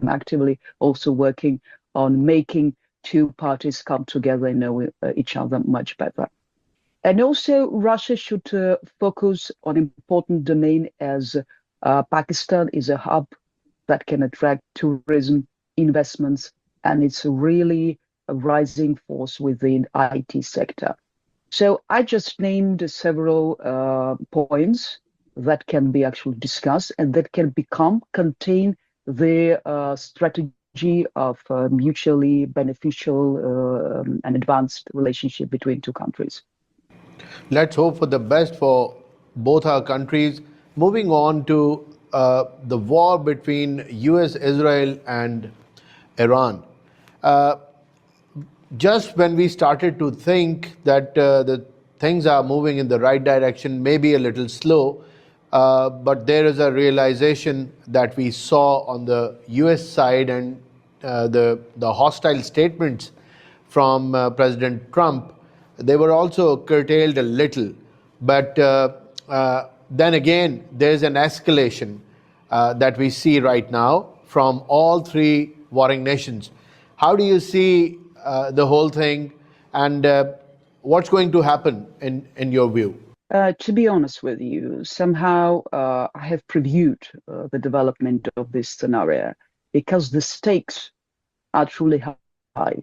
actively also working on making two parties come together and know each other much better. And also, Russia should focus on important domain as Pakistan is a hub that can attract tourism, investments, and it's really a rising force within IT sector. So I just named several points that can be actually discussed and that can contain the strategy of mutually beneficial and advanced relationship between two countries. Let's hope for the best for both our countries. Moving on to the war between US, Israel, and Iran. Uh, just when we started to think that the things are moving in the right direction, maybe a little slow, but there is a realization that we saw on the US side, and the hostile statements from President Trump, they were also curtailed a little. But then again, there's an escalation that we see right now from all three warring nations. How do you see the whole thing, and what's going to happen in your view? To be honest with you, somehow I have previewed the development of this scenario because the stakes are truly high.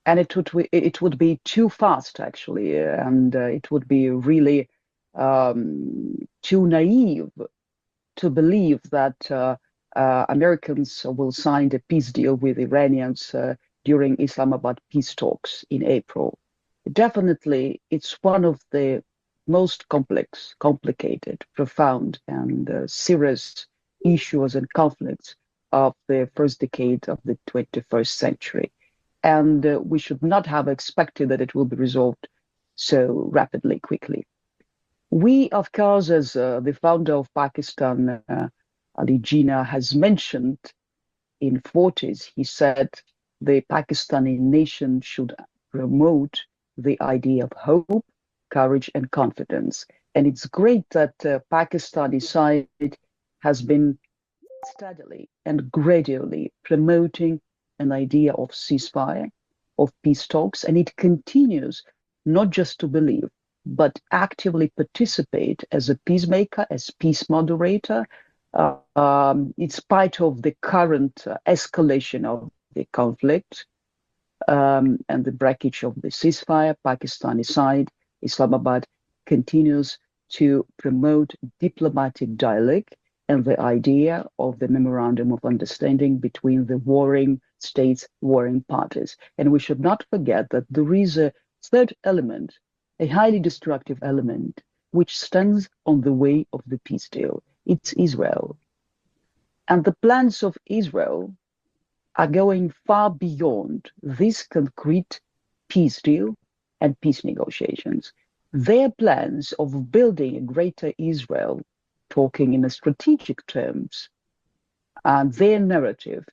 And it would be too fast, actually, and it would be really too naive to believe that Americans will sign a peace deal with Iranians during Islamabad peace talks in April. Definitely, it's one of the most complex, complicated, profound, and serious issues and conflicts of the first decade of the 21st century. And we should not have expected that it will be resolved so rapidly, quickly. We, of course, as the founder of Pakistan, Ali Jinnah, has mentioned in 40s, he said the Pakistani nation should promote the idea of hope, courage, and confidence. And it's great that Pakistani side has been steadily and gradually promoting an idea of ceasefire, of peace talks, and it continues not just to believe, but actively participate as a peacemaker, as peace moderator, in spite of the current escalation of the conflict and the breakage of the ceasefire. Pakistani side, Islamabad, continues to promote diplomatic dialogue and the idea of the memorandum of understanding between the warring states, warring parties. And we should not forget that there is a third element, a highly destructive element, which stands on the way of the peace deal. It's Israel. And the plans of Israel are going far beyond this concrete peace deal and peace negotiations. Their plans of building a greater Israel, talking in a strategic terms, and their narrative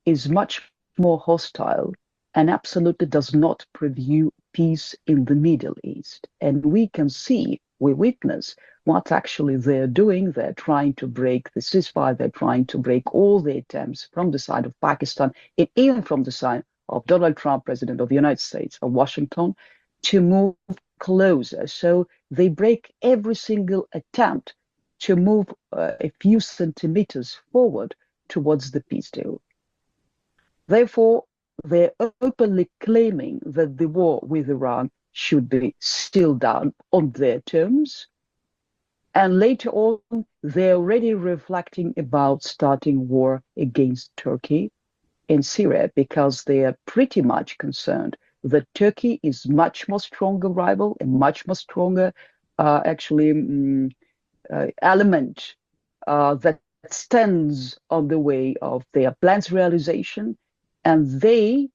is much more hostile and absolutely does not preview peace in the Middle East. And we can see, we witness what actually they're doing. They're trying to break the ceasefire. They're trying to break all the attempts from the side of Pakistan, and even from the side of Donald Trump, President of the United States, of Washington, to move closer. So they break every single attempt to move a few centimeters forward towards the peace deal. Therefore, they're openly claiming that the war with Iran should be still down on their terms. And later on, they're already reflecting about starting war against Turkey and Syria because they are pretty much concerned that Turkey is much more stronger rival and much more stronger element that stands on the way of their plans realization, and they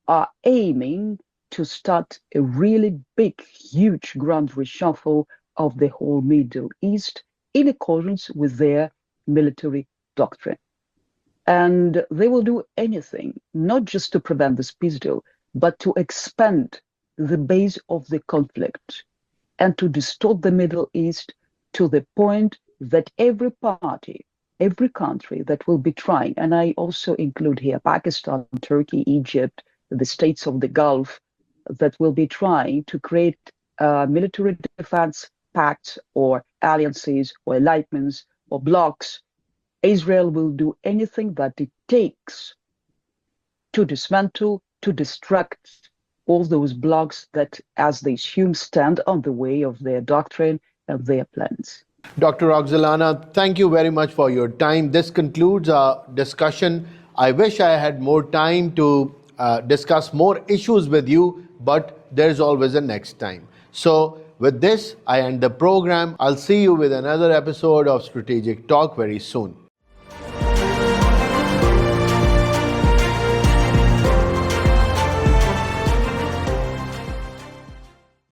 are aiming to start a really big, huge grand reshuffle of the whole Middle East in accordance with their military doctrine. And they will do anything, not just to prevent this peace deal, but to expand the base of the conflict and to distort the Middle East to the point that every party every country that will be trying, and I also include here Pakistan, Turkey, Egypt, the states of the Gulf, that will be trying to create military defense pacts or alliances or alignments or blocs, Israel will do anything that it takes to dismantle, to destruct all those blocs that, as they assume, stand on the way of their doctrine and their plans. Dr. Roxolana, thank you very much for your time. This concludes our discussion. I wish I had more time to discuss more issues with you, but there's always a next time. So, with this, I end the program. I'll see you with another episode of Strategic Talk very soon.